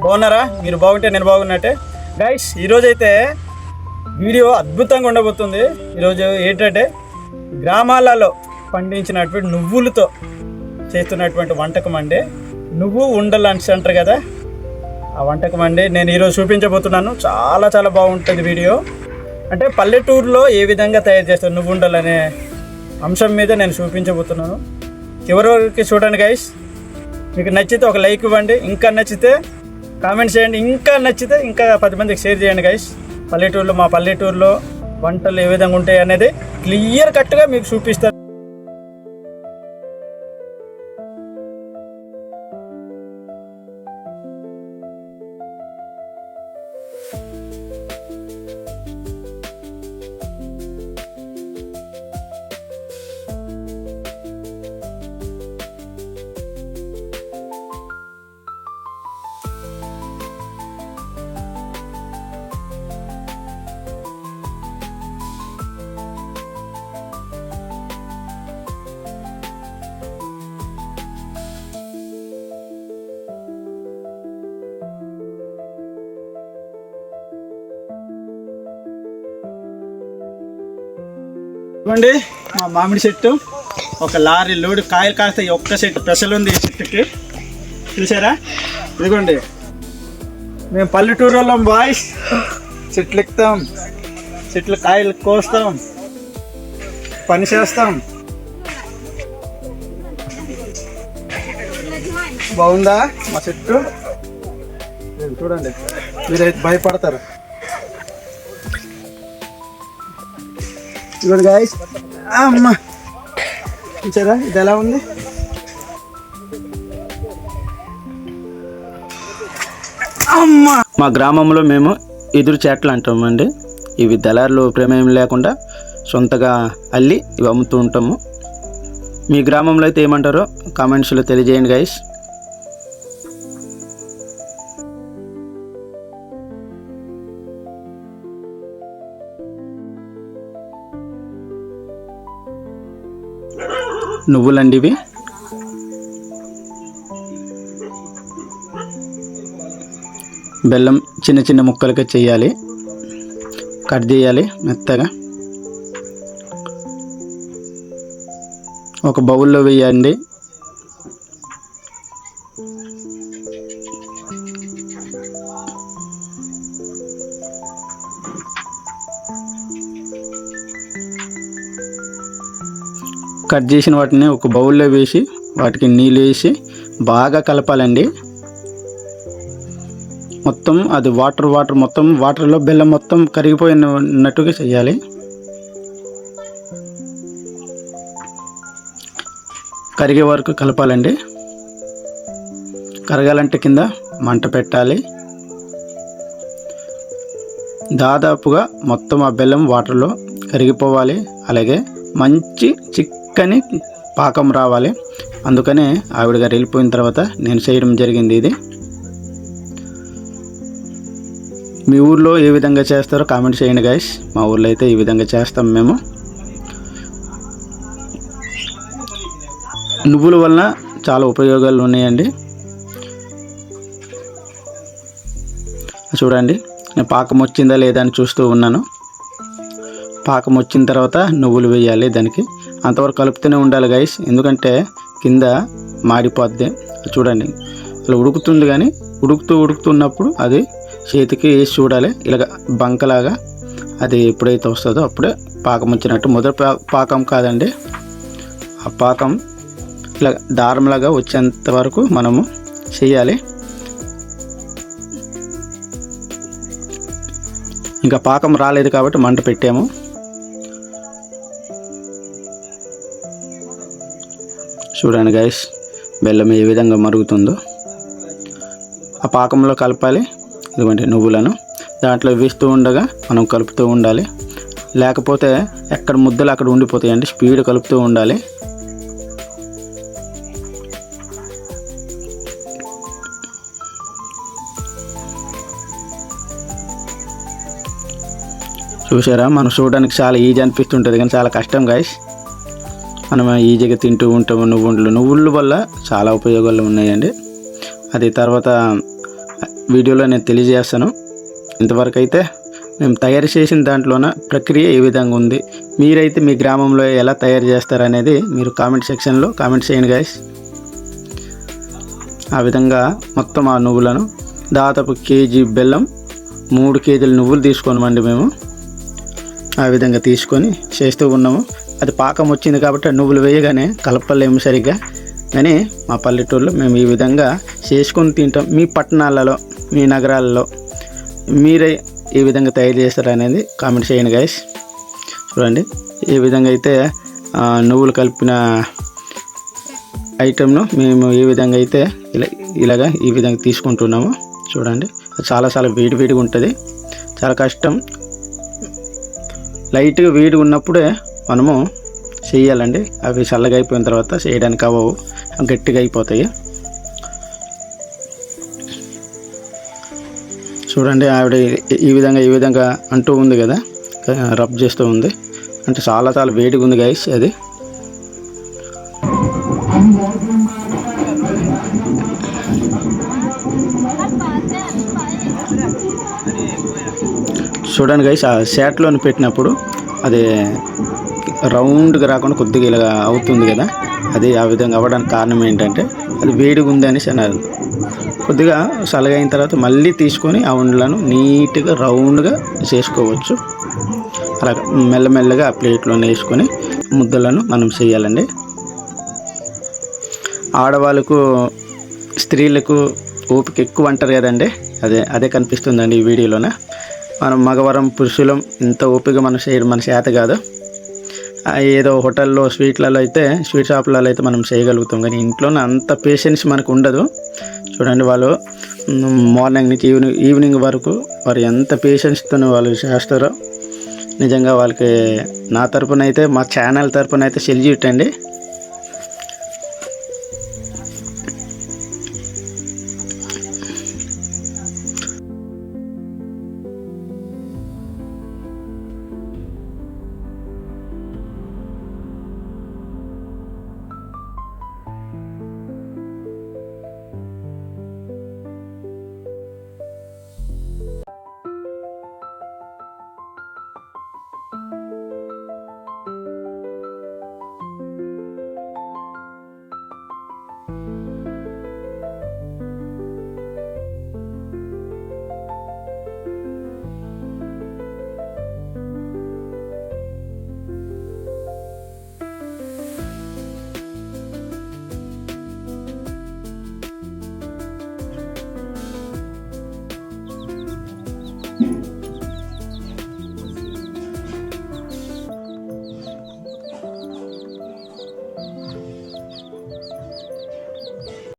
బాగున్నారా? మీరు బాగుంటే నేను బాగున్నట్టే. గైస్ ఈరోజైతే వీడియో అద్భుతంగా ఉండబోతుంది. ఈరోజు ఏంటంటే గ్రామాలలో పండించినటువంటి నువ్వులతో చేస్తున్నటువంటి వంటకం అండి. నువ్వు ఉండలు అంటారు కదా, ఆ వంటకం అండి నేను ఈరోజు చూపించబోతున్నాను. చాలా చాలా బాగుంటుంది వీడియో. అంటే పల్లెటూరులో ఏ విధంగా తయారు చేస్తారు నువ్వు ఉండలు అనే అంశం మీద నేను చూపించబోతున్నాను. చివరి వరకు చూడండి గైస్. మీకు నచ్చితే ఒక లైక్ ఇవ్వండి, ఇంకా నచ్చితే కామెంట్ చేయండి, ఇంకా నచ్చితే ఇంకా 10 మందికి షేర్ చేయండి గైస్. పల్లెటూరులో మా పల్లెటూరులో వంటలు ఏ విధంగా ఉంటాయి అనేది క్లియర్ కట్గా మీకు చూపిస్తాను. చూడండి, మా మామిడి చెట్టు ఒక లారీ లోడ్ కాయలు కాస్తాయి. ఒక్క చెట్టు స్పెషల్ ఉంది ఈ చెట్టుకి, చూసారా? ఇదిగోండి, మేము పల్లెటూరు వాళ్ళం బాయ్స్. చెట్లు ఎక్కుతాం, చెట్లు కాయలు కోస్తాం, పని చేస్తాం. బాగుందా మా చెట్టు? చూడండి, మీరైతే భయపడతారు. ఇదిగోండి గాయ్స్, అమ్మ చూసారా ఇది ఎలా ఉంది? అమ్మ, మా గ్రామంలో మేము ఎదురు చెట్లు అంటామండి. ఇవి దళారులు ప్రమేయం లేకుండా సొంతగా అల్లి ఇవి అమ్ముతూ ఉంటాము. మీ గ్రామంలో అయితే ఏమంటారో కామెంట్స్లో తెలియజేయండి గైస్. నువ్వులండి ఇవి. బెల్లం చిన్న చిన్న ముక్కలుగా చేయాలి, కట్ చేయాలి మెత్తగా. ఒక బౌల్లో వేయండి. కట్ చేసిన వాటిని ఒక బౌల్లో వేసి వాటికి నీళ్ళు వేసి బాగా కలపాలండి. మొత్తం అది వాటర్ మొత్తం వాటర్లో బెల్లం మొత్తం కరిగిపోయినట్టుగా చేయాలి. కరిగే వరకు కలపాలండి. కరగాలంటే కింద మంట పెట్టాలి. దాదాపుగా మొత్తం ఆ బెల్లం వాటర్లో కరిగిపోవాలి. అలాగే మంచి చిక్కని పాకం రావాలి. అందుకనే ఆవిడ గారు వెళ్ళిపోయిన తర్వాత నేను చేయడం జరిగింది ఇది. మీ ఊర్లో ఏ విధంగా చేస్తారో కామెంట్ చేయండి గైస్. మా ఊర్లో అయితే ఈ విధంగా చేస్తాం మేము. నువ్వుల వలన చాలా ఉపయోగాలు ఉన్నాయండి. చూడండి, నేను పాకం వచ్చిందా లేదా అని చూస్తూ ఉన్నాను. పాకం వచ్చిన తర్వాత నువ్వులు వేయాలి దానికి. అంతవరకు కలుపుతూనే ఉండాలి గైస్, ఎందుకంటే కింద మాడిపోద్ది. చూడండి, అలా ఉడుకుతుంది, కానీ ఉడుకుతున్నప్పుడు అది చేతికి వేసి చూడాలి. ఇలాగ బంకలాగా అది ఎప్పుడైతే వస్తుందో అప్పుడే పాకం వచ్చినట్టు. మొదటి పాకం కాదండి, ఆ పాకం ఇలా దారంలాగా వచ్చేంత వరకు మనము చేయాలి. ఇంకా పాకం రాలేదు కాబట్టి మంట పెట్టాము. చూడండి గైస్, బెల్లం ఏ విధంగా మరుగుతుందో. ఆ పాకంలో కలపాలి. ఇదిగోండి నువ్వులను దాంట్లో వేస్తూ ఉండగా మనం కలుపుతూ ఉండాలి. లేకపోతే ఎక్కడ ముద్దలు అక్కడ ఉండిపోతాయండి. స్పీడ్ కలుపుతూ ఉండాలి. చూసారా, మనం చూడడానికి చాలా ఈజీ అనిపిస్తుంటుంది, కానీ చాలా కష్టం గైస్. మనం ఈజీగా తింటూ ఉంటాము నువ్వుల వల్ల చాలా ఉపయోగాలు ఉన్నాయండి. అది తర్వాత వీడియోలో నేను తెలియజేస్తాను. ఇంతవరకు అయితే మేము తయారు చేసిన దాంట్లోన ప్రక్రియ ఏ విధంగా ఉంది, మీరైతే మీ గ్రామంలో ఎలా తయారు చేస్తారనేది మీరు కామెంట్ సెక్షన్లో కామెంట్ చేయండి గైస్. ఆ విధంగా మొత్తం ఆ నువ్వులను దాదాపు కేజీ బెల్లం 3 కేజీల నువ్వులు తీసుకోనమండి మేము. ఆ విధంగా తీసుకొని చేస్తూ ఉన్నాము. అది పాకం వచ్చింది కాబట్టి నువ్వులు వేయగానే కలపలేము సరిగ్గా, కానీ మా పల్లెటూరులో మేము ఈ విధంగా చేసుకొని తింటాం. మీ పట్టణాలలో మీ నగరాలలో మీరే ఏ విధంగా తయారు చేస్తారు అనేది కామెంట్ చేయండి గైస్. చూడండి ఏ విధంగా అయితే నువ్వులు కలిపిన ఐటెంను మేము ఏ విధంగా అయితే ఇలాగా ఈ విధంగా తీసుకుంటున్నాము. చూడండి చాలా వేడిగా ఉంటుంది, చాలా కష్టం. లైట్గా వేడిగా ఉన్నప్పుడే మనము చేయాలండి. అవి చల్లగా అయిపోయిన తర్వాత చేయడానికి అవ్వవు, గట్టిగా అయిపోతాయి. చూడండి ఆవిడ ఈ విధంగా అంటూ ఉంది కదా, రబ్ చేస్తూ ఉంది. అంటే చాలా వేడిగా ఉంది గైస్ అది. చూడండి గైస్, ఆ షాట్లోని పెట్టినప్పుడు అది రౌండ్గా రాకుండా కొద్దిగా ఇలా అవుతుంది కదా, అది ఆ విధంగా అవ్వడానికి కారణం ఏంటంటే అది వేడిగా ఉంది అనేసి అన్నారు. కొద్దిగా చల్లగా అయిన తర్వాత మళ్ళీ తీసుకొని ఆ ఉండలను నీట్గా రౌండ్గా చేసుకోవచ్చు. అలా మెల్లమెల్లగా ఆ ప్లేట్లోనే వేసుకొని ముద్దలను మనం చేయాలండి. ఆడవాళ్ళకు స్త్రీలకు ఓపిక ఎక్కువ అంటారు కదండి, అదే కనిపిస్తుందండి ఈ వీడియోలోనే. మనం మగవరం పురుషులం ఇంత ఓపిక మనం చేయడం మన చేత కాదు. ఏదో హోటల్లో స్వీట్లలో అయితే స్వీట్ షాపులలో అయితే మనం చేయగలుగుతాం, కానీ ఇంట్లోనే అంత పేషెన్స్ మనకు ఉండదు. చూడండి వాళ్ళు మార్నింగ్ నుంచి ఈవినింగ్ వరకు వారు ఎంత పేషెన్స్తో వాళ్ళు చేస్తారో నిజంగా వాళ్ళకి నా తరపున అయితే, మా ఛానల్ తరపున అయితే సెల్యూట్ అండి.